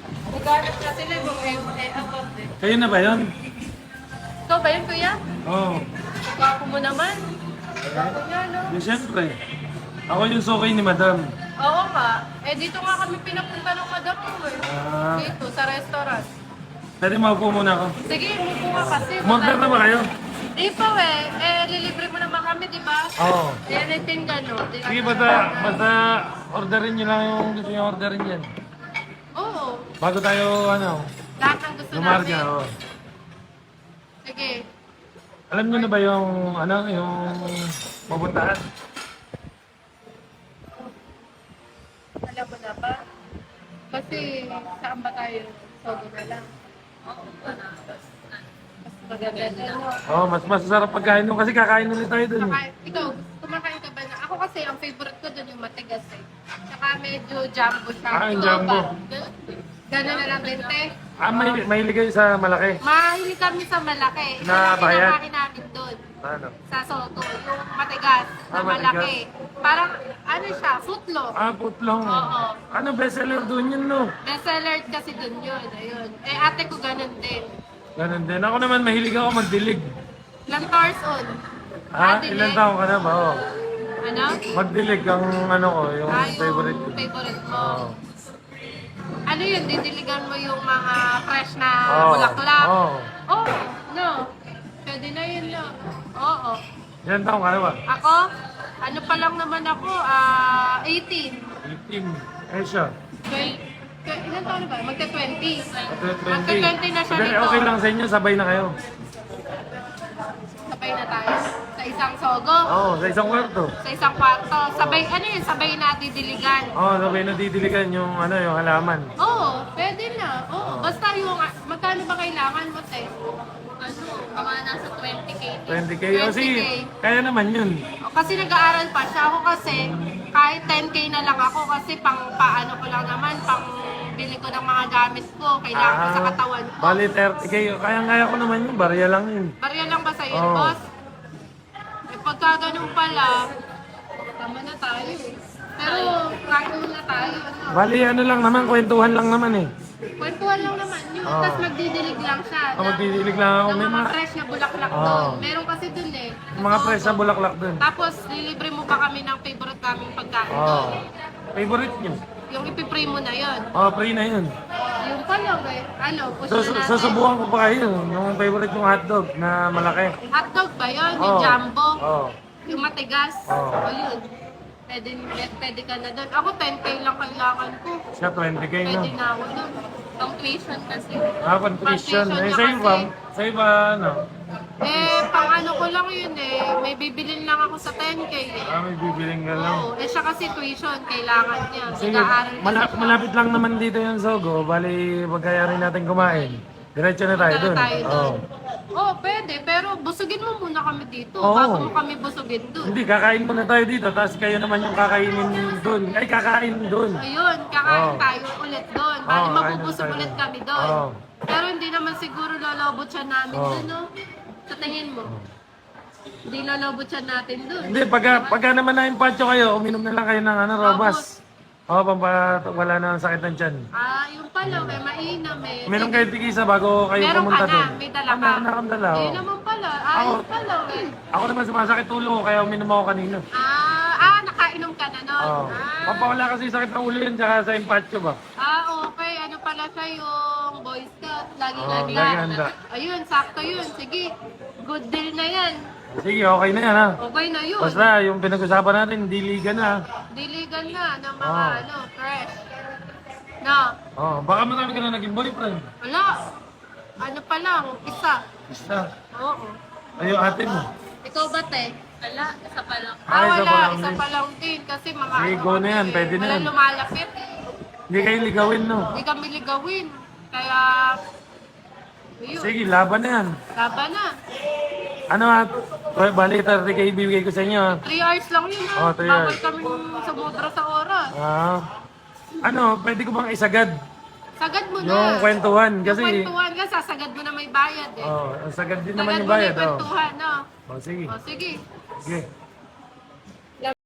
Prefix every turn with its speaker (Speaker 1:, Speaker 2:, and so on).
Speaker 1: Naghanap na sila kung abot eh.
Speaker 2: Kayo na ba yun?
Speaker 1: Ikaw ba yun, kuya?
Speaker 2: Oo.
Speaker 1: Gwapo mo naman. Gwapo niya, no?
Speaker 2: Di siyempre. Ako yung sukay ni madam.
Speaker 1: Oo nga. Eh, dito nga kami pinapunta ng madam ko eh.
Speaker 2: Ah.
Speaker 1: Dito, sa restaurant.
Speaker 2: Pwede maupo muna ako.
Speaker 1: Sige, mupo ka kasi.
Speaker 2: Umorder na ba kayo?
Speaker 1: Di pa lilibre mo naman kami, di ba?
Speaker 2: Oo.
Speaker 1: Anything gano'n.
Speaker 2: Sige, basta orderin nyo lang yung gusto nyo orderin yan.
Speaker 1: Oo.
Speaker 2: Bago tayo,
Speaker 1: Lahat ng gusto
Speaker 2: lumarga.
Speaker 1: natin.
Speaker 2: Oo.
Speaker 1: Sige.
Speaker 2: Alam nyo na ba yung pupuntahan?
Speaker 1: Alam mo na ba? Kasi saan ba tayo? Sogo na lang. Mas maganda na, no?
Speaker 2: Oo, mas masarap pagkain nung kasi kakain ulit tayo dun.
Speaker 1: Ikaw, kumakain ka ba na? Ako kasi, ang favorite ko dun yung matigas eh. Tsaka medyo jumbo siya.
Speaker 2: Ah, yung
Speaker 1: Ikaw
Speaker 2: jumbo.
Speaker 1: ba? Gano'n na lang din, te.
Speaker 2: Mahilig kayo sa malaki.
Speaker 1: Mahilig kami sa malaki. Ito
Speaker 2: Na
Speaker 1: lang
Speaker 2: bayad?
Speaker 1: kinakain namin doon.
Speaker 2: Ano?
Speaker 1: Sa Soto, yung matigas na
Speaker 2: Ah, matigas.
Speaker 1: malaki. Parang, ano siya, footlong.
Speaker 2: Putlong.
Speaker 1: Oo.
Speaker 2: Ano, bestseller doon yun, no?
Speaker 1: Bestseller kasi doon yun. Ayun. Eh, ate ko ganun din.
Speaker 2: Ganun din. Ako naman, mahilig ako magdilig.
Speaker 1: Lantars on.
Speaker 2: Ilan taon ka na ba? Oo.
Speaker 1: Ano?
Speaker 2: Magdilig ang ko, yung favorite ko.
Speaker 1: Favorite mo.
Speaker 2: Oo.
Speaker 1: Ano yun, didiligan mo yung mga fresh na
Speaker 2: Oo.
Speaker 1: bulaklak?
Speaker 2: Oo.
Speaker 1: Oh, no. Pwede na yun, no. Oo.
Speaker 2: Ilan taon ka na ba?
Speaker 1: Ako, ano pa lang naman ako, 18.
Speaker 2: 18. Eh siya.
Speaker 1: Ilan taon na ba? Magta-20.
Speaker 2: 20.
Speaker 1: Magta-20 na siya
Speaker 2: Hindi,
Speaker 1: nito.
Speaker 2: okay lang sa inyo, sabay na kayo.
Speaker 1: Sabay na tayo. Sa isang sogo.
Speaker 2: Oo, sa isang kwarto.
Speaker 1: Sa isang kwarto. Sabay, ano yun? Sabay na didiligan.
Speaker 2: Oo, sabay na didiligan yung yung halaman.
Speaker 1: Oo, pwede na. Oo, basta yung, magkano ba kailangan mo, te? Ano, mga nasa 20K.
Speaker 2: 20K. O sige, kaya naman yun.
Speaker 1: O, kasi nag-aaral pa siya. Ako kasi, kahit 10K na lang ako kasi pang paano ko lang naman, pang bili ko ng mga gamit ko, kailangan ko sa katawan ko.
Speaker 2: Bali 30K. Kaya ko naman yun, barya lang yun.
Speaker 1: Barya lang ba sa'yo,
Speaker 2: Oo.
Speaker 1: boss? Eh, pagka ganun pala, tama na tayo. Pero, kain muna tayo. Ano?
Speaker 2: Bali lang naman, kwentuhan lang naman eh.
Speaker 1: Kwentuhan lang naman yun.
Speaker 2: Oo.
Speaker 1: Tapos magdidilig lang siya.
Speaker 2: Magdidilig lang ako.
Speaker 1: Ng
Speaker 2: May
Speaker 1: mga
Speaker 2: mga,
Speaker 1: fresh na bulaklak
Speaker 2: Oo.
Speaker 1: doon. Meron kasi doon eh.
Speaker 2: mga fresh na bulaklak dun.
Speaker 1: Tapos, lilibre mo pa kami ng favorite naming pagkain
Speaker 2: Oo.
Speaker 1: doon.
Speaker 2: Favorite nyo?
Speaker 1: Yung ipipray mo na yun.
Speaker 2: Oo, free na yun.
Speaker 1: Yung pala eh. Ano, push na natin.
Speaker 2: Susubukan ko pa kayo. Yung favorite yung hotdog na malaki.
Speaker 1: Hotdog ba yun? Yung
Speaker 2: Oo.
Speaker 1: jumbo?
Speaker 2: Oo.
Speaker 1: Yung matigas?
Speaker 2: Oo.
Speaker 1: O yun. Pwede ka na doon. Ako 10K lang kailangan ko.
Speaker 2: Siya 20K na.
Speaker 1: Pwede na ako doon. Ang tuition kasi.
Speaker 2: Pang-tuition. Eh,
Speaker 1: niya
Speaker 2: sa iba,
Speaker 1: Eh, pang ano ko lang yun eh. May bibilin lang ako sa 10K eh.
Speaker 2: may bibiling ka lang.
Speaker 1: Oo. Eh siya kasi tuition, kailangan niya.
Speaker 2: Sige,
Speaker 1: Nag-aaral kasi siya.
Speaker 2: malapit lang naman dito yung Sogo. Bali, pagkaya rin natin kumain. Diretso na tayo
Speaker 1: Punta
Speaker 2: dun.
Speaker 1: na tayo
Speaker 2: Oo.
Speaker 1: doon. Oo, pwede. Pero busugin mo muna kami dito.
Speaker 2: Oo.
Speaker 1: Bago mo kami busugin doon.
Speaker 2: Hindi, kakain muna tayo dito. Tapos kayo naman yung kakainin dun. Ay, kakain dun.
Speaker 1: Ayun, kakain
Speaker 2: Oo.
Speaker 1: tayo ulit doon. Bali,
Speaker 2: Oo,
Speaker 1: mabubusog
Speaker 2: kain
Speaker 1: ulit
Speaker 2: tayo.
Speaker 1: kami doon.
Speaker 2: Oo.
Speaker 1: Pero hindi naman siguro lalabot siya namin
Speaker 2: Oo.
Speaker 1: doon, no? Sa tingin mo? Hindi lalabot siya natin doon.
Speaker 2: Hindi, pagka naman na patio kayo, uminom na lang kayo ng robas. Oo, wala na ang sakit ng tiyan.
Speaker 1: Yung pala, may mainam eh.
Speaker 2: Uminom kayo tigisa bago kayo
Speaker 1: Meron
Speaker 2: pumunta
Speaker 1: ka na,
Speaker 2: dun.
Speaker 1: may dala ka.
Speaker 2: Meron na akong dala.
Speaker 1: Ayun
Speaker 2: Oo.
Speaker 1: naman pala.
Speaker 2: Ako-
Speaker 1: Ayun pala eh.
Speaker 2: Ako naman sumasakit ulo ko, kaya uminom ako kanina.
Speaker 1: Nakainom ka na nun.
Speaker 2: Oo. Pampawala kasi sakit ng ulo yun, tsaka sa impatyo ba?
Speaker 1: Okay. Ano pala siya yung Boy Scout? Laging
Speaker 2: Oo,
Speaker 1: handa.
Speaker 2: laging handa.
Speaker 1: Ayun, sakto yun. Sige, good deal na yan.
Speaker 2: Sige, okay na yan ha.
Speaker 1: Okay na yun.
Speaker 2: Basta yung pinag-usapan natin, diligan na.
Speaker 1: Diligan na ng mga
Speaker 2: Oo.
Speaker 1: fresh. Na,
Speaker 2: Baka marami ka na naging boyfriend.
Speaker 1: wala. Ano pa lang, isa.
Speaker 2: Basta.
Speaker 1: Oo.
Speaker 2: Ayun, ate mo.
Speaker 1: Ikaw ba, te? Wala, isa pa lang.
Speaker 2: Isa
Speaker 1: Wala,
Speaker 2: pa lang
Speaker 1: isa
Speaker 2: din.
Speaker 1: pa lang din. Kasi mga
Speaker 2: Sige, go na yan, pwede na
Speaker 1: wala
Speaker 2: yan.
Speaker 1: lumalapit.
Speaker 2: Hindi kayo ligawin, no?
Speaker 1: Hindi kami ligawin. Kaya, ayun,
Speaker 2: Sige, laban na yan.
Speaker 1: laban na.
Speaker 2: Ano at? Bali, 30K ibibigay ko sa inyo.
Speaker 1: 3 hours lang yun, ha?
Speaker 2: Oo, 3
Speaker 1: Bawal
Speaker 2: hours.
Speaker 1: kami sumobra sa oras.
Speaker 2: Pwede ko bang isagad?
Speaker 1: Sagad mo na.
Speaker 2: Yung kwentuhan, kasi...
Speaker 1: Yung kwentuhan ka, sasagad mo na may bayad eh.
Speaker 2: Sagad din
Speaker 1: Sagad
Speaker 2: naman
Speaker 1: mo
Speaker 2: yung
Speaker 1: na
Speaker 2: bayad.
Speaker 1: yung kwentuhan, no?
Speaker 2: Sige.
Speaker 1: O, sige.
Speaker 2: Sige.